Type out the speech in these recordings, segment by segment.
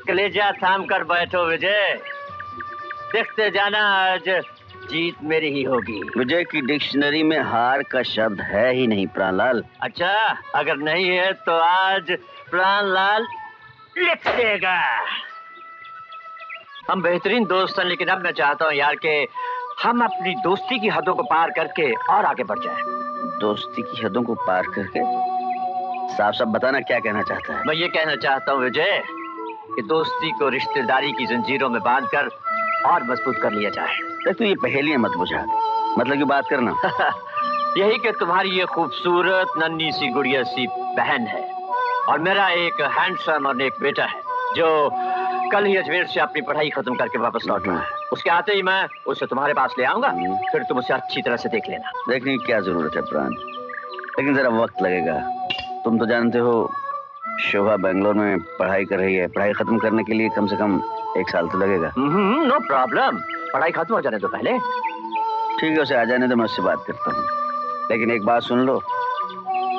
कलेजा थाम कर बैठो विजय, देखते जाना आज जीत मेरी ही होगी। विजय की डिक्शनरी में हार का शब्द है ही नहीं प्राणलाल। अच्छा, अगर नहीं है तो आज प्राणलाल लिख देगा। हम बेहतरीन दोस्त हैं, लेकिन अब मैं चाहता हूँ यार कि हम अपनी दोस्ती की हदों को पार करके और आगे बढ़ जाएं। दोस्ती की हदों को पार करके? साफ साफ बताना क्या कहना चाहता है। मैं ये कहना चाहता हूँ विजय कि दोस्ती को रिश्तेदारी की जंजीरों में बांधकर और मजबूत कर लिया जाए। तू ये पहेलियां मत बुझा, मतलब की बात करना। यही कि तुम्हारी ये खूबसूरत नन्ही सी गुड़िया सी बहन है और मेरा एक हैंडसम और एक बेटा है जो कल ही अजमेर से अपनी पढ़ाई खत्म करके वापस लौट रहा है। उसके आते ही मैं उसे तुम्हारे पास ले आऊंगा, फिर तुम उसे अच्छी तरह से देख लेना। देखने की क्या जरूरत है प्राण, लेकिन जरा वक्त लगेगा। तुम तो जानते हो शोभा बेंगलोर में पढ़ाई कर रही है, पढ़ाई खत्म करने के लिए कम से कम 1 साल तो लगेगा। नो प्रॉब्लम, पढ़ाई खत्म हो जाने दो पहले। ठीक है, उसे आ जाने दो, मैं उससे बात करता हूँ। लेकिन एक बात सुन लो,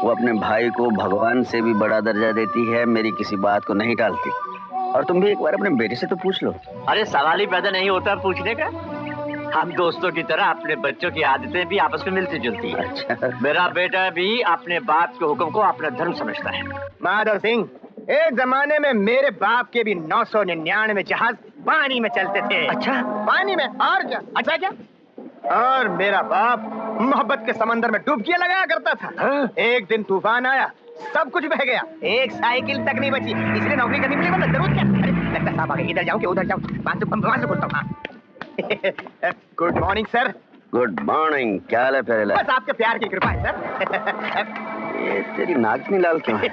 वो अपने भाई को भगवान से भी बड़ा दर्जा देती है, मेरी किसी बात को नहीं टालती। और तुम भी एक बार अपने बेटे से तो पूछ लो। अरे सवाल ही पैदा नहीं होता पूछने का। हम दोस्तों की तरह अपने बच्चों की आदतें भी आपस में मिलती जुलती है। अच्छा। मेरा बेटा भी अपने बाप के हुक्म को अपना धर्म समझता है। माधव सिंह, एक जमाने में मेरे बाप के भी 999 जहाज पानी में चलते थे। अच्छा, पानी में? और क्या? अच्छा क्या? और मेरा बाप मोहब्बत के समंदर में डुबकियां लगाया करता था। हाँ? एक दिन तूफान आया, सब कुछ बह गया, एक साइकिल तक नहीं बची, इसलिए नौकरी करनी पड़ी। मतलब जरूरत क्या? अरे लगता साहब आ गए, इधर जाऊं कि उधर जाऊं? वहां से बोलता हूँ। Good morning sir. Good morning, क्या हाल है प्यारे लाल? बस आपके प्यार की कृपा है सर। ये तेरी नाक इतनी लाल क्यों है?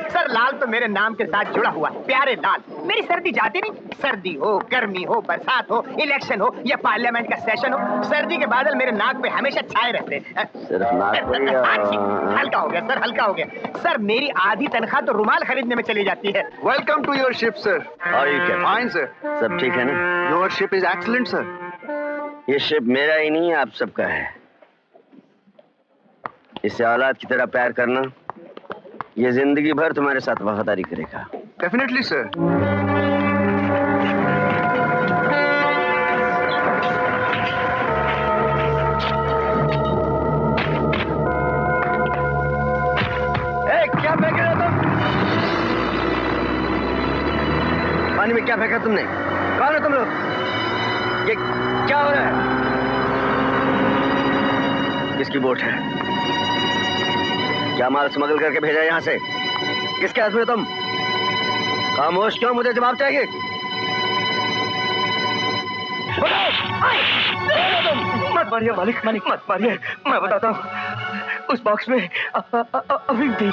सर लाल तो मेरे नाम के साथ जुड़ा हुआ है, प्यारे लाल। मेरी सर्दी जाती नहीं, सर्दी हो, गर्मी हो, बरसात हो, इलेक्शन हो या पार्लियामेंट का सेशन हो, सर्दी के बादल मेरे नाक पे हमेशा छाए रहते हैं। सिर्फ नाक पे या... हल्का हो गया सर, हल्का हो गया सर। मेरी आधी तनख्वाह तो रुमाल खरीदने में चली जाती है। Welcome to your ship sir. Fine sir. सब ठीक है ना? Your ship is excellent sir. ये शिप मेरा ही नहीं है, आप सबका है। इसे औलाद की तरह प्यार करना, ये जिंदगी भर तुम्हारे साथ वफादारी करेगा। Definitely sir. क्या फेंक रहे हो तुम? पानी में क्या फेंका तुमने? कौन है तुम लोग? ये क्या हो रहा है? किसकी बोट है? क्या माल स्मगल करके भेजा यहाँ से? किसके हाथ में तुम? खामोश क्यों? मुझे जवाब चाहिए। मत मारिए मालिक, मत मारिए, मैं बताता हूँ। उस बॉक्स में अफीम थी।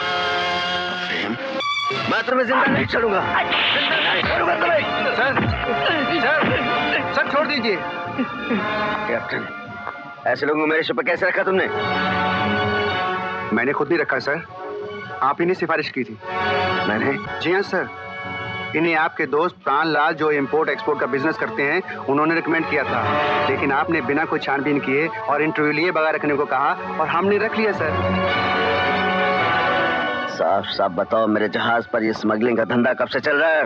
मैं तुम्हें जिंदा नहीं छोड़ूंगा। जिंदा नहीं छोड़ूंगा तुम्हें। सर छोड़ दीजिए। कैप्टन, ऐसे लोगों को मेरे शिप पर कैसे रखा तुमने? मैंने खुद नहीं रखा सर, आप ही ने सिफारिश की थी। मैंने? जी हाँ सर, इन्हें आपके दोस्त प्राणलाल जो इंपोर्ट एक्सपोर्ट का बिजनेस करते हैं, उन्होंने रिकमेंड किया था। लेकिन आपने बिना कोई छानबीन किए और इंटरव्यू लिए बगैर रखने को कहा और हमने रख लिया सर। साफ साफ बताओ, मेरे जहाज पर ये स्मगलिंग का धंधा कब से चल रहा है?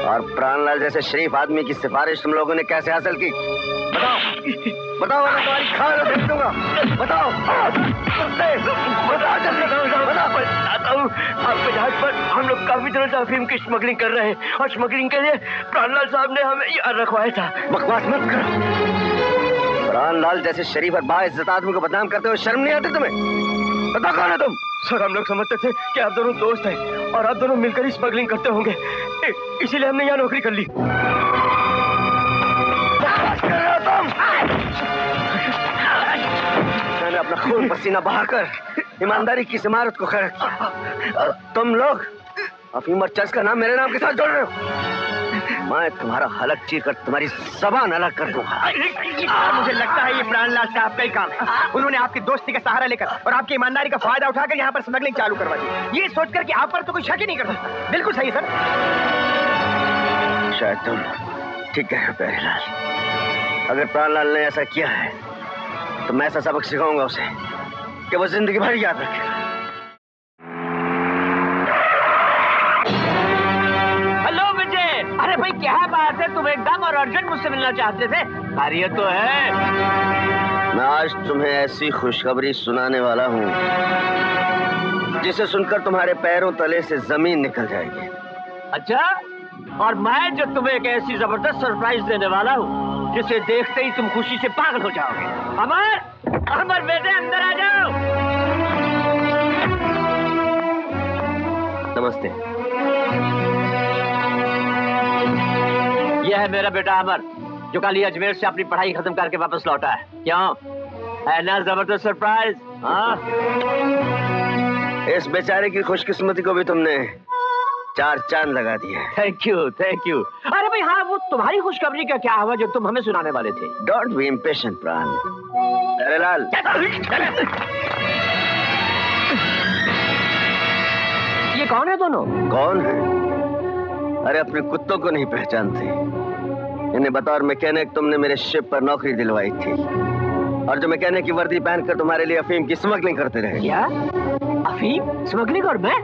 और प्राणलाल जैसे शरीफ आदमी की सिफारिश तुम लोगों ने कैसे हासिल की? बताओ, बताओ, मैं तुम्हारी खाल फेंक दूंगा। बताओ, बताता हूँ। आपके जहाज पर हम लोग काफी दिनों से अफीम की स्मगलिंग कर रहे हैं और स्मगलिंग के लिए प्राणलाल साहब ने हमें ये रखवाया था। बकवास मत करो। प्राणलाल जैसे शरीफ और बाइज्जत आदमी को बदनाम करते हुए शर्म नहीं आती तुम्हें? बताओ कौन है तुम? सर हम लोग समझते थे कि आप दोनों दोस्त हैं और आप दोनों मिलकर ही स्मगलिंग करते होंगे, इसीलिए हमने यहाँ नौकरी कर ली। मैंने अपना खून पसीना बहाकर ईमानदारी की इमारत को खड़ा किया और तुम लोग अफीम और चर्च का नाम मेरे नाम के साथ जोड़ रहे हो। मैं तुम्हारा हलक चीर कर तुम्हारी जबान अलग कर दूंगा। मुझे लगता है ये प्राणलाल साहब का ही काम है। उन्होंने आपकी दोस्ती का सहारा लेकर और आपकी ईमानदारी का फायदा उठाकर यहाँ पर स्मगलिंग चालू करवा दी, ये सोचकर कि आप पर तो कोई शक ही नहीं कर सकता। बिल्कुल सही सर। शायद तुम ठीक कह रहे हो प्यारे लाल। अगर प्राणलाल ने ऐसा किया है तो मैं ऐसा सबक सिखाऊंगा उसे कि वो जिंदगी भर याद रखेगा। तुम एकदम और अर्जेंट मुझसे मिलना चाहते थे। कार्य तो है। मैं आज तुम्हें ऐसी खुशखबरी सुनाने वाला हूँ जिसे सुनकर तुम्हारे पैरों तले से जमीन निकल जाएगी। अच्छा, और मैं जो तुम्हें एक ऐसी जबरदस्त सरप्राइज देने वाला हूँ जिसे देखते ही तुम खुशी से पागल हो जाओगे। अमर, अमर बेटे अंदर आ जाओ। नमस्ते। यह है मेरा बेटा अमर, जो कल ही अजमेर से अपनी पढ़ाई खत्म करके वापस लौटा है। क्यों, है ना जबरदस्त सरप्राइज? हाँ, इस बेचारे की खुशकिस्मती को भी तुमने 4 चांद लगा दिए। Thank you, thank you. अरे भाई हाँ, वो तुम्हारी खुशखबरी का क्या हुआ जो तुम हमें सुनाने वाले थे? डोंट बी इम्पेशेंट प्राण। अरे लाल, ये कौन है दोनों? कौन है? अरे अपने कुत्तों को नहीं पहचानते। इन्हें बतौर मैकेनिक तुमने मेरे शिप पर नौकरी दिलवाई थी, और जो मैकेनिक की वर्दी पहनकर तुम्हारे लिए अफीम की स्मगलिंग करते रहे। क्या? अफीम स्मगलिंग? और मैं?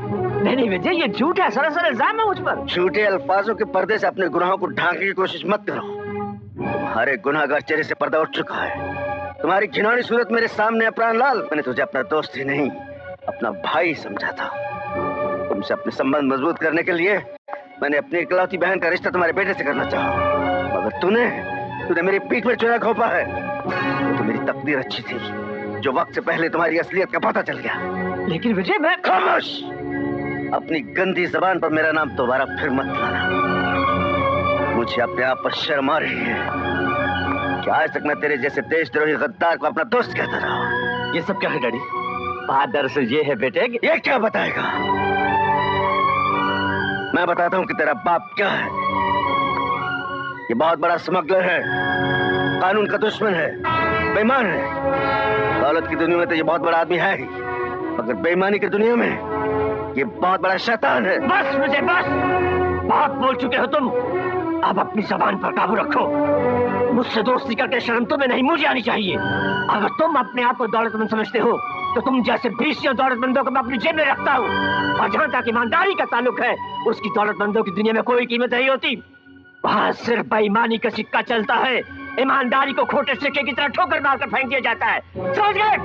नहीं विजय, ये झूठ है, सरासर इल्जाम है मुझ पर। झूठे अल्फाजों के पर्दे से अपने गुनाहों को ढांकने की कोशिश मत करो। तुम्हारे गुनाहगार चेहरे से पर्दा उठ चुका है। तुम्हारी घिनौनी सूरत मेरे सामने है प्राणलाल। मैंने तुझे अपना दोस्त ही नहीं, अपना भाई समझा था। तुमसे अपने संबंध मजबूत करने के लिए मैंने अपनी इकलौती बहन का रिश्ता तुम्हारे बेटे से करना चाहा, मगर तूने मेरी पीठ में चुना घोंपा है। तो मेरी तकदीर अच्छी थी जो वक्त से पहले तुम्हारी असलियत का पता चल गया। लेकिन विजय, मैं... खामोश! अपनी गंदी जबान पर मेरा नाम दोबारा फिर मत लाना। मुझे अपने आप पर शर्म आ रही है कि आज तक मैं तेरे जैसे देशद्रोही गद्दार को अपना दोस्त कहता रहा। ये सब क्या है डैडी? बात दरअसल ये है बेटे, ये क्या बताएगा? मैं बताता हूँ कि तेरा बाप क्या है। ये बहुत बड़ा स्मगलर है, कानून का दुश्मन है, बेईमान है। दौलत की दुनिया में तो ये बहुत बड़ा आदमी है ही, मगर बेईमानी की दुनिया में ये बहुत बड़ा शैतान है। बस मुझे बस, बहुत बोल चुके हो तुम। अब अपनी जबान पर काबू रखो। मुझसे दोस्ती करके शर्म तुम्हें नहीं, मुझे आनी चाहिए। अगर तुम अपने आप को दौलतमंद समझते हो तो तुम जैसे 20 दौलतमंदों को मैं अपनी जेब में रखता हूँ। और जहाँ तक ईमानदारी का ताल्लुक है, उसकी दौलतमंदों की दुनिया में कोई कीमत नहीं होती। वहाँ सिर्फ बेईमानी का सिक्का चलता है। ईमानदारी को खोटे सिक्के की तरह ठोकर मारकर फेंक दिया जाता है। समझ गए?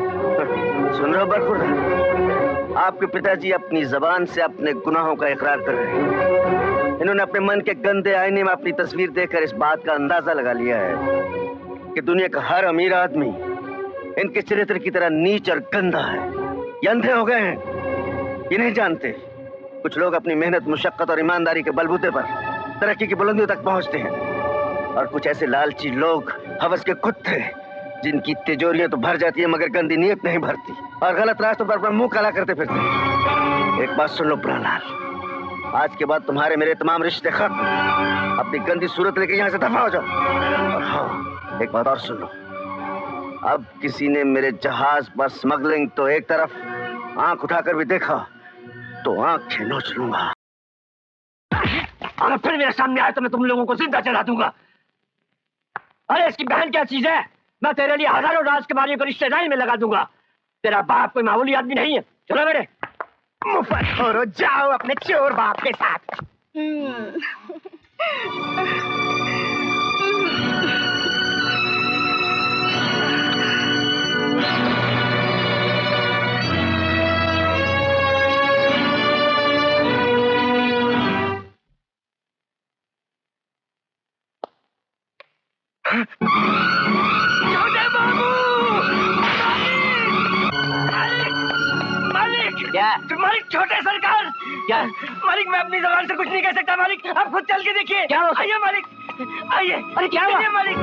सुन रहे हो बरखुर? आपके पिताजी अपनी जबान से अपने गुनाहों का इकरार कर रहे हैं। इन्होंने अपने मन के गंदे आईने में अपनी तस्वीर देखकर इस बात का अंदाजा लगा लिया है कि दुनिया का हर अमीर आदमी इनके चरित्र की तरह नीच और गंदा है। ये अंधे हो गए हैं, ये नहीं जानते। कुछ लोग अपनी मेहनत, मुशक्कत और ईमानदारी के बलबूते पर तरक्की की बुलंदियों तक पहुंचते हैं, और कुछ ऐसे लालची लोग, हवस के कुत्ते, जिनकी तिजोरियां तो भर जाती है मगर गंदी नीयत नहीं भरती, और गलत रास्तों पर अपना मुंह काला करते फिरते हैं। एक बात सुन लो प्राणलाल, आज के बाद तुम्हारे मेरे तमाम रिश्ते खत्म। अपनी गंदी सूरत लेके यहाँ से दफा हो जाओ। और हाँ, एक बात और सुन लो, अब किसी ने मेरे जहाज पर स्मगलिंग तो एक तरफ, आंख उठाकर भी देखा तो आंखें नोच लूंगा। अगर फिर मेरे सामने आए तो मैं तुम लोगों को जिंदा जला दूंगा। अरे इसकी बहन क्या चीज है? मैं तेरे लिए हजारों राजकुमारियों को रिश्तेदारी में लगा दूंगा। तेरा बाप कोई मामूली आदमी नहीं है। चलो मेरे मुफतखोरो, जाओ अपने चोर बाप के साथ। छोटे बाबू! मालिक! क्या? मालिक, छोटे सरकार! क्या? मालिक, मैं अपनी जबान से कुछ नहीं कह सकता मालिक। आप खुद चल के देखिए। क्या? आइए मालिक, आइए। अरे क्या हुआ मालिक?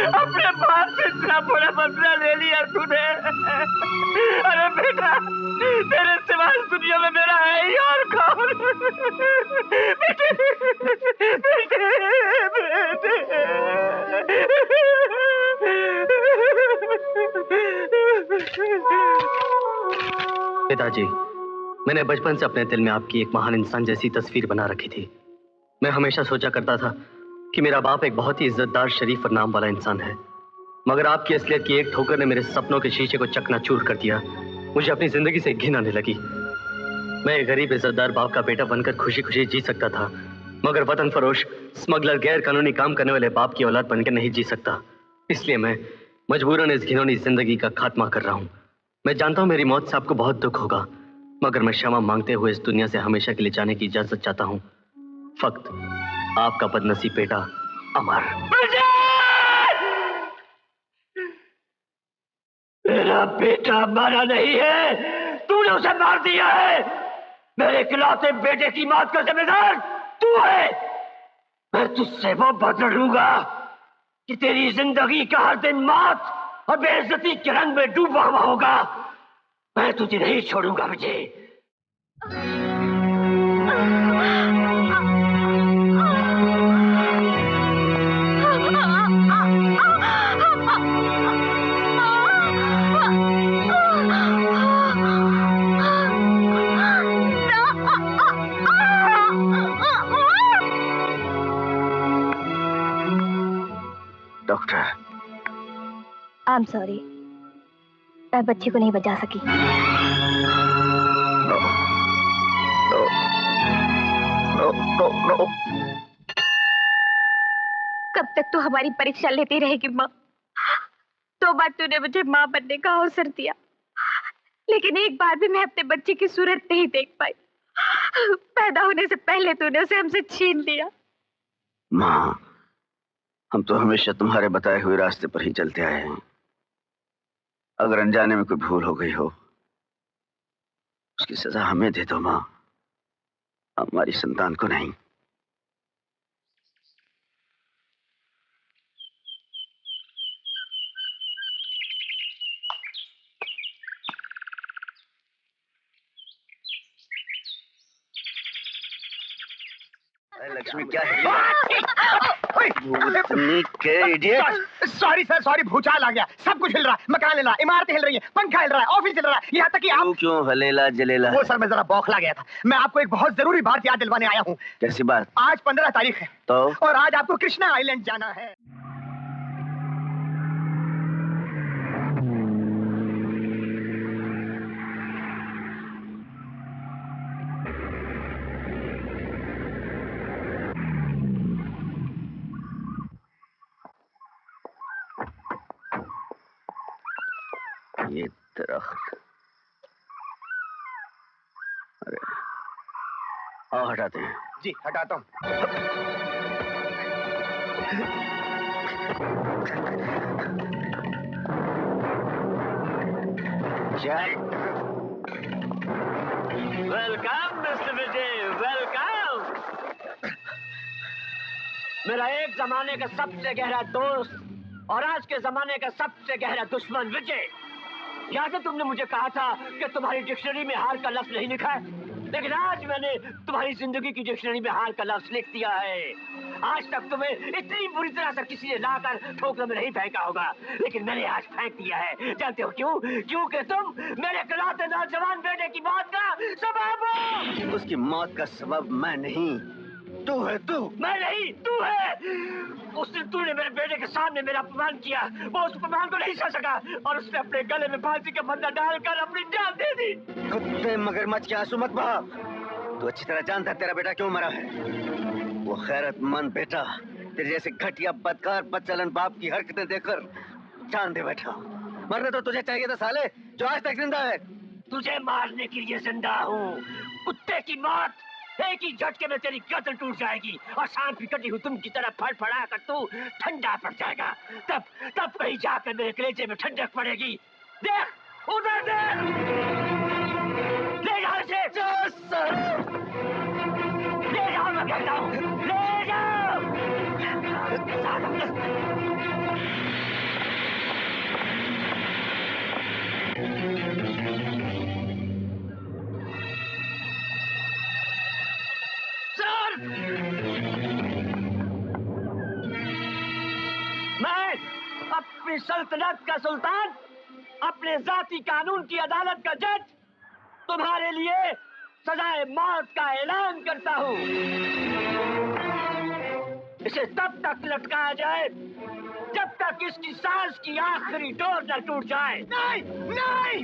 अपने बाप से इतना बड़ा बदला ले लिया तूने। अरे बेटा, तेरे सिवा इस दुनिया में मेरा है ही और कौन? बेटे, बेटे, बेटे। पिताजी, मैंने बचपन से अपने दिल में आपकी एक महान इंसान जैसी तस्वीर बना रखी थी। मैं हमेशा सोचा करता था कि मेरा बाप एक बहुत ही इज्जतदार, शरीफ और नाम वाला इंसान है, मगर आपकी असलियत की एक ठोकर ने मेरे सपनों के शीशे को चकनाचूर कर दिया। मुझे अपनी जिंदगी से घिन आने लगी। मैं एक गरीब इज्जतदार बाप का बेटा बनकर खुशी खुशी जी सकता था, मगर वतन फरोश, स्मगलर, गैर कानूनी काम करने वाले बाप की औलाद बनकर नहीं जी सकता। इसलिए मैं मजबूरन इस घिनौनी जिंदगी का खात्मा कर रहा हूँ। मैं जानता हूँ मेरी मौत से आपको बहुत दुख होगा, मगर मैं क्षमा मांगते हुए इस दुनिया से हमेशा के लिए जाने की इजाजत चाहता हूँ। फक्त आपका बदनसीब बेटा अमर। मेरा बेटा मरा नहीं है, तूने उसे मार दिया है। मेरे इकलौते बेटे की मौत का जिम्मेदार तू है। मैं तुझसे वो बदला लूंगा कि तेरी जिंदगी का हर दिन मौत और बेइज्जती के रंग में डूबा हुआ होगा। मैं तुझे नहीं छोड़ूंगा Vijay. Doctor, I am sorry, मैं बच्ची को नहीं बचा सकी। No no no no no. कब तक तू हमारी परीक्षा लेती रहेगी माँ? 2 बार तूने मुझे माँ बनने का अवसर दिया, लेकिन एक बार भी मैं अपने बच्चे की सूरत नहीं देख पाई। पैदा होने से पहले तूने उसे हमसे छीन लिया। माँ, हम तो हमेशा तुम्हारे बताए हुए रास्ते पर ही चलते आए हैं। अगर अनजाने में कोई भूल हो गई हो, उसकी सजा हमें दे दो माँ, हमारी संतान को नहीं। लक्ष्मी, क्या है? सॉरी सर, सॉरी, भूचाल आ गया। सब कुछ हिल रहा है, मकान हिल रहा है, इमारतें हिल रही है, पंखा हिल रहा है, ऑफिस हिल रहा है, यहाँ तक कि आप। क्यों हलेला जलेला? वो सर, मैं जरा बौखला गया था। मैं आपको एक बहुत जरूरी बात याद दिलवाने आया हूँ। कैसी बात? आज 15 तारीख है तो? और आज आपको कृष्णा आइलैंड जाना है। ये दरख्त, अरे आओ हटाते हैं। जी हटाता हूँ। वेलकम मिस्टर विजय, वेलकम। मेरा एक जमाने का सबसे गहरा दोस्त और आज के जमाने का सबसे गहरा दुश्मन विजय। याद है तुमने मुझे कहा था कि तुम्हारी डिक्शनरी में हार का लफ्ज नहीं लिखा है, लेकिन आज मैंने तुम्हारी जिंदगी की डिक्शनरी में हार का लफ्ज लिख दिया है। आज तक तुम्हें इतनी बुरी तरह से किसी ने लाकर ठोकर में नहीं फेंका होगा, लेकिन मैंने आज फेंक दिया है। जानते हो क्यों? क्योंकि तुम मेरे इकलौते नौजवान बेटे की मौत का सबब हो। उसकी मौत का सबब मैं नहीं, तू है। तू? मैं नहीं, तू है। उस दिन तूने मेरे बेटे के सामने मेरा अपमान किया, वो उस अपमान को नहीं सह सका और उसने अपने गले में फांसी का फंदा डालकर अपनी जान दे दी। कुत्ते मगरमच्छ के आंसू मत बहा। तू अच्छी तरह जानता है तेरा बेटा क्यों मरा है। वो गैरतमंद बेटा तेरे जैसे घटिया बदकार बदचलन बाप की हरकतें देखकर जान दे बैठा। मरना तो तुझे चाहिए था साले, जो आज तक जिंदा है। तुझे मारने के लिए जिंदा हूँ। कुत्ते की मौत एक ही झटके में तेरी गर्दन टूट जाएगी और सांप की कटी हुई तुम की तरह फड़फड़ा कर तू ठंडा पड़ जाएगा। तब कहीं जाकर मेरे कलेजे में ठंडक पड़ेगी। देख उधर देख, ले जाओ इसे। ले जाओ, मैं कहता हूँ, ले जाओ। मैं अपनी सल्तनत का सुल्तान, अपने जाती कानून की अदालत का जज तुम्हारे लिए सजाए मौत का ऐलान करता हूं। इसे तब तक लटकाया जाए जब तक इसकी सांस की आखिरी डोर न टूट जाए। नहीं, नहीं।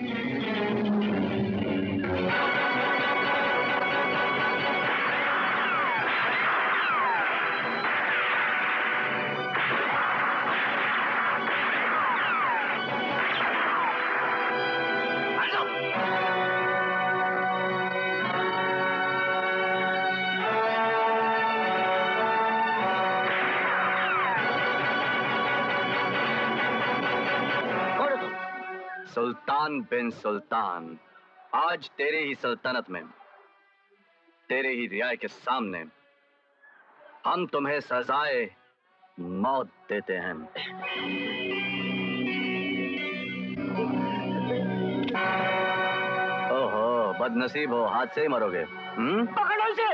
सुल्तान बिन सुल्तान, आज तेरे ही सल्तनत में, तेरे ही रियाय के सामने हम तुम्हें सजाए मौत देते हैं। ओहो, बदनसीब हो, हाथ से ही मरोगे। पकड़ो इसे।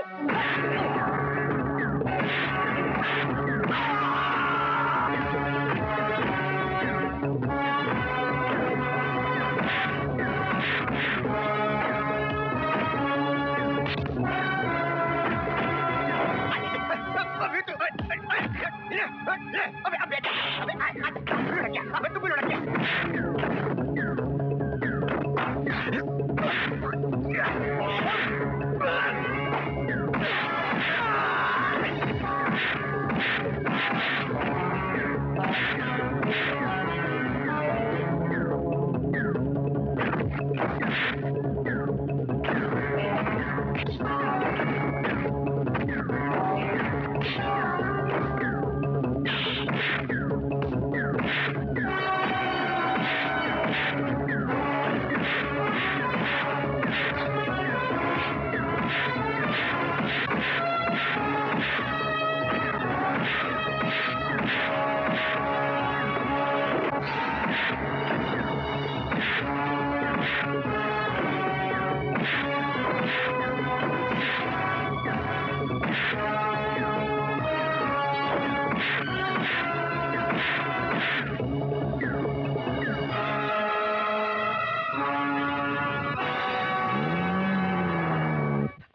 अबे तू भी लुढ़क गया।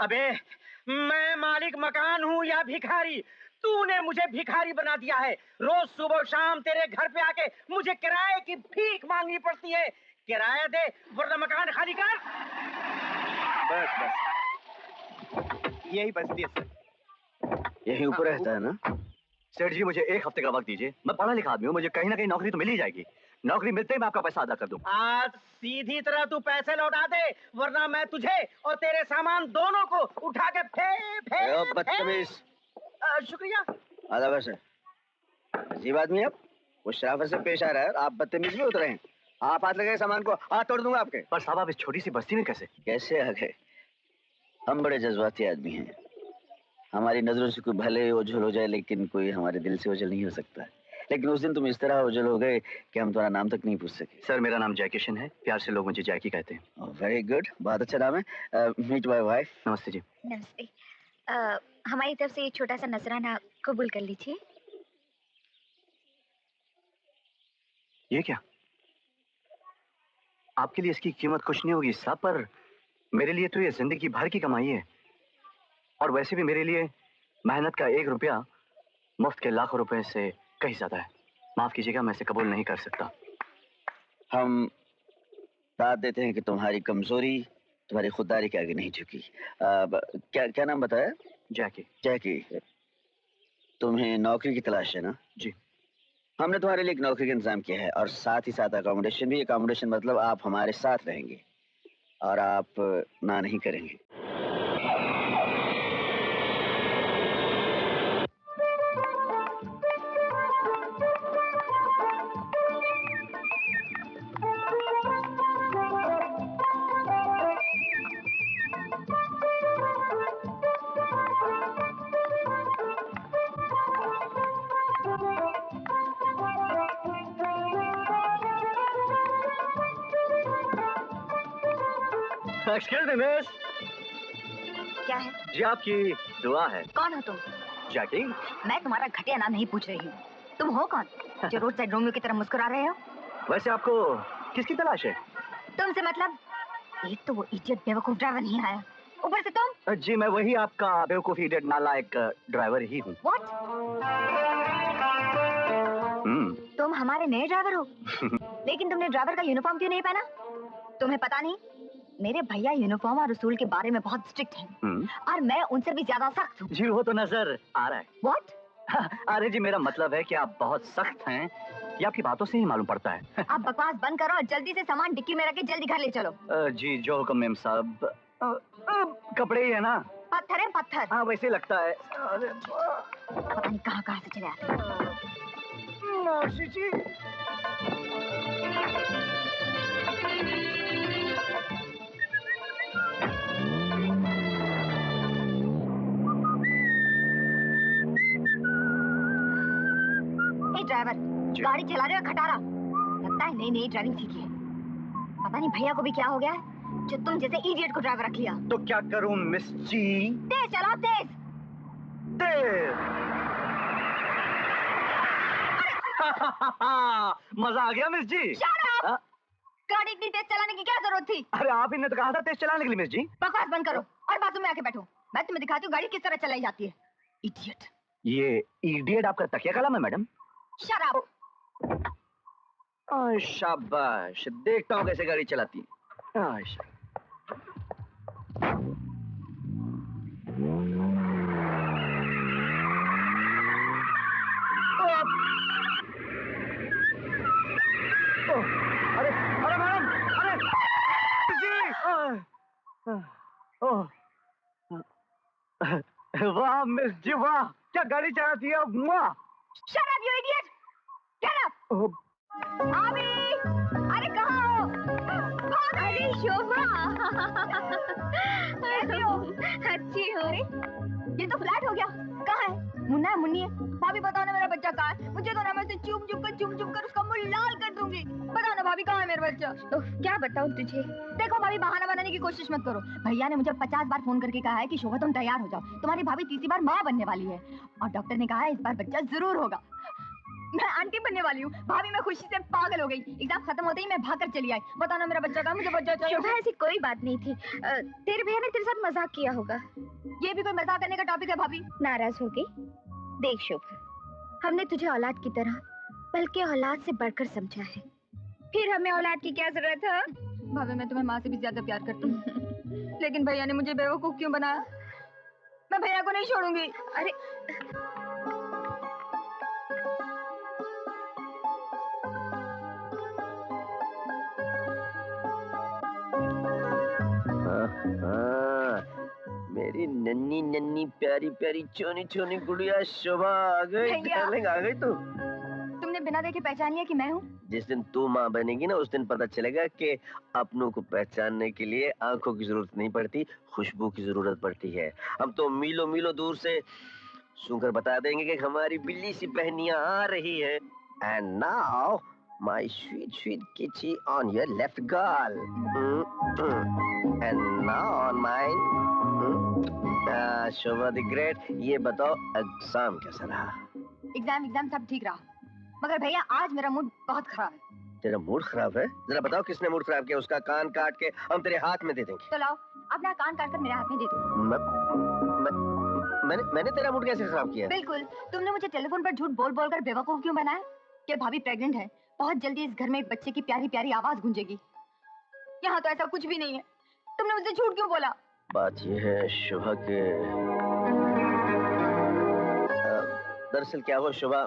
अबे मैं मालिक मकान हूँ या भिखारी? तूने मुझे भिखारी बना दिया है। रोज सुबह शाम तेरे घर पे आके मुझे किराए की भीख मांगनी पड़ती है। किराया दे वरना मकान खाली कर। बस बस, यही बस्ती है सर। यही ऊपर रहता है ना? सेठ जी, मुझे एक हफ्ते का वक्त दीजिए। मैं पढ़ा लिखा आदमी हूँ, मुझे कहीं ना कहीं नौकरी तो मिल ही जाएगी। नौकरी मिलते ही मैं आपका पैसा अदा कर दूं। आज सीधी तरह तू पैसे लौटा दे वरना मैं तुझे और तेरे सामान दोनों को उठा के बदतमीज। शुक्रिया। आधा बस है, अजीब आदमी। आप वो शराफत से पेश आ रहा है, आप बदतमीज में उतरे हैं। आप हाथ लगे सामान को हाथ तोड़ दूंगा आपके। पर साहब, आप इस छोटी सी बस्ती में कैसे आ गए? हम बड़े जज्बाती आदमी हैं। हमारी नजरों से कोई भले ओझल हो जाए लेकिन कोई हमारे दिल से ओझल नहीं हो सकता। लेकिन उस दिन तुम इस तरह ओझल हो गए कि हम तुम्हारा नाम तक नहीं पूछ सके। सर, मेरा नाम जय किशन है। प्यार से लोग मुझे जैकी कहते हैं। वेरी गुड, बहुत अच्छा नाम है। Meet my wife. नमस्ते जी। नमस्ते। हमारी तरफ से ये छोटा सा नजराना कबूल कर लीजिए। ये क्या? आपके लिए इसकी कीमत कुछ नहीं होगी साहब, पर मेरे लिए तो ये जिंदगी भर की कमाई है। और वैसे भी मेरे लिए मेहनत का 1 रुपया मुफ्त के लाखों रुपए से कहीं ज्यादा है। माफ कीजिएगा, मैं इसे कबूल नहीं कर सकता। हम साथ देते हैं कि तुम्हारी कमजोरी तुम्हारी खुददारी के आगे नहीं झुकी। क्या नाम बताया? जैकी। जैकी, तुम्हें नौकरी की तलाश है ना? जी। हमने तुम्हारे लिए एक नौकरी का इंतजाम किया है और साथ ही साथ अकोमोडेशन भी। अकोमोडेशन मतलब आप हमारे साथ रहेंगे और आप ना नहीं करेंगे। Excuse me miss. क्या है? जी, आपकी दुआ है। कौन हो तुम? जैकी। मैं तुम्हारा घटिया नाम नहीं पूछ रही हूँ। तुम हो कौन जो रोड साइड रोमियो की तरह मुस्कुरा रहे हो? वैसे आपको किसकी तलाश है? तुमसे मतलब? एक तो वो इडियट बेवकूफ ड्राइवर नहीं आया, ऊपर से तुम। जी मैं वही आपका बेवकूफ इडियट नालायक ड्राइवर ही हूँ। व्हाट? तुम हमारे नए ड्राइवर हो? लेकिन तुमने ड्राइवर का यूनिफॉर्म क्यों नहीं पहना? तुम्हें पता नहीं मेरे भैया यूनिफॉर्म और उसूल के बारे में बहुत स्ट्रिक्ट हैं और मैं उनसे भी ज्यादा सख्त हूँ। जी वो तो नजर आ रहा है। व्हाट? अरे जी मेरा मतलब है कि आप बहुत सख्त हैं, ये आपकी बातों से ही मालूम पड़ता है। आप बकवास बंद करो और जल्दी से सामान डिक्की में रख के जल्दी घर ले चलो। जी जो हुक्म मेम साहब। कपड़े ही है ना? पत्थर है पत्थर। हाँ वैसे लगता है। पता नहीं कहाँ से चले आते हैं। मौसी जी ड्राइवर गाड़ी चला रहे हो खटारा, लगता है नई नई ड्राइविंग सीखी है। पता नहीं भैया को भी क्या हो गया है जो तुम जैसे इडियट को ड्राइवर रख लिया। तो क्या करूं मिस जी? तेज चलाओ तेज। मजा आ गया मिस जी। गाड़ी इतनी तेज चलाने की क्या जरूरत थी? अरे आप ही ने तो कहा था तेज चलाने के लिए मिस जी। बकवास बंद करो और बाजू में आके बैठो, मैं तुम्हें दिखाती हूँ गाड़ी किस तरह चलाई जाती है। इडियट। ये इडियट आपका तकिया कलम है मैडम? Shut up. शाबाश, देखता हूँ कैसे गाड़ी चलाती है। अरे अरे मैडम, अरे वाह मिस जी वाह, क्या गाड़ी चलाती है। Shut up you idiot, get up. अभी अरे कहाँ हो? अरे शोभा कैसी हो? अच्छी हो। ये तो फ्लैट हो गया, कहाँ है? मुन्ना है मुन्नी है? भाभी बताओ ना मेरा बच्चा कहाँ है? मुझे तो ना मैं चुप चुप कर उसका मुंह लाल कर दूंगी। बताओ ना भाभी कहाँ है मेरा बच्चा? क्या बताऊं तुझे? देखो भाभी बहाना बनाने की कोशिश मत करो। भैया ने मुझे 50 बार फोन करके कहा है कि शोभा तुम तैयार हो जाओ, तुम्हारी भाभी तीसरी बार माँ बनने वाली है और डॉक्टर ने कहा है इस बार बच्चा जरूर होगा। मैं आंटी बनने वाली हूँ। भाभी मैं खुशी से पागल हो गई। एग्जाम खत्म होते ही मैं भागकर चली आई। बताओ ना मेरा बच्चा कहाँ? मुझे बच्चा चाहिए। शोभा ऐसी कोई बात नहीं थी, तेरे भैया ने तेरे साथ मजाक किया होगा। ये भी कोई मजाक करने का टॉपिक है भाभी? नाराज हो गई? देख शोभा, हमने तुझे औलाद की तरह बल्कि औलाद से बढ़कर समझा है, फिर हमें औलाद की क्या जरूरत है? भाभी मैं तुम्हें माँ से भी ज्यादा प्यार करती हूँ लेकिन भैया ने मुझे बेवकूफ क्यों बनाया? मैं भैया को नहीं छोड़ूंगी। अरे मेरी नन्नी नन्नी प्यारी प्यारी चोनी चोनी गुड़िया शोभा आ गई। डार्लिंग आ गई तू। तुमने बिना देखे पहचान लिया कि मैं हूँ? जिस दिन तू माँ बनेगी ना उस दिन पता चलेगा कि अपनों को पहचानने के लिए आंखों की जरूरत नहीं पड़ती, खुशबू की जरूरत पड़ती है। हम तो मीलों मीलों दूर से सुनकर बता देंगे कि हमारी बिल्ली सी बहनियां आ रही है। And now my sweet sweet किची on your left girl and now on mine Shobha the great. ये बताओ एग्जाम कैसा रहा? एग्जाम सब ठीक रहा मगर भैया आज मेरा मूड बहुत खराब है। तेरा मूड खराब है? जरा बताओ किसने मूड खराब किया? उसका कान काट के हम तेरे हाथ में दे देंगे। तो लाओ अपना कान काट कर मेरे हाथ में दे दो। मैंने तेरा मूड कैसे खराब किया? बिल्कुल, तुमने मुझे टेलीफोन पर झूठ बोल बोल कर बेवकूफ क्यों बनाया कि भाभी प्रेग्नेंट है, बहुत जल्दी इस घर में एक बच्चे की प्यारी प्यारी आवाज गूंजेगी। यहाँ तो ऐसा कुछ भी नहीं है, तुमने मुझसे झूठ क्यों बोला? बात यह है शोभा के दरअसल क्या हुआ शोभा,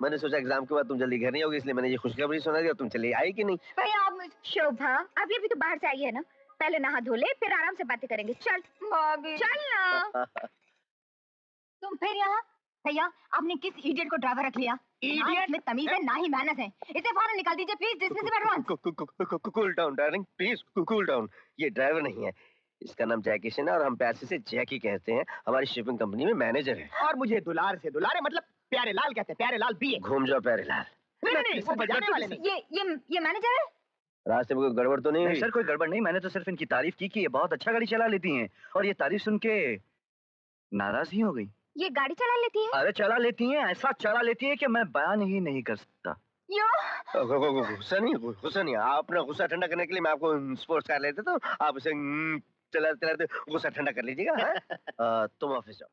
मैंने सोचा एग्जाम के बाद तुम जल्दी घर नहीं होगी इसलिए मैंने ये खुशखबरी सुना दी और तुम चली आई कि नहीं? भैया आप शोभा अभी भी तो बाहर से आई है ना, पहले नहा धो ले फिर आराम से बातें करेंगे। चल भाभी चल ना। तुम फिर यहाँ? भैया आपने किस इडियट को ड्राइवर रख लिया? इडियट में तमीज है ना ही मेहनत है। इसे फौरन निकाल दीजिए please, dismiss advance. Cool down darling please, cool down. ये ड्राइवर नहीं है, इसका नाम जैकी है और हम प्यार से जैकी कहते हैं। हमारी शिपिंग कंपनी में मैनेजर है। और मुझे दुलार से दुलारे मतलब प्यारे लाल कहते हैं, प्यारे लाल बीए। घूम जाओ प्यारे लाल। नहीं वो बजाने वाले नहीं। ये मैनेजर है? रास्ते में कोई गड़बड़ तो नहीं हुई? सर कोई गड़बड़ नहीं, मैंने तो सिर्फ इनकी तारीफ की कि ये बहुत अच्छा गाड़ी चला लेती हैं और ये तारीफ सुन के नाराज ही हो गई। ये गाड़ी चला लेती है? अरे चला लेती हैं, ऐसा चला लेती है कि मैं बयान ही नहीं कर सकता। गुस्सा नहीं, गुस्सा नहीं। आप अपना गुस्सा ठंडा करने के लिए मैं आपको स्पोर्ट्स कार लेते तो आप उसे चलाते चलाते गुस्सा ठंडा कर लीजिएगा। तुम ऑफिस जाओ।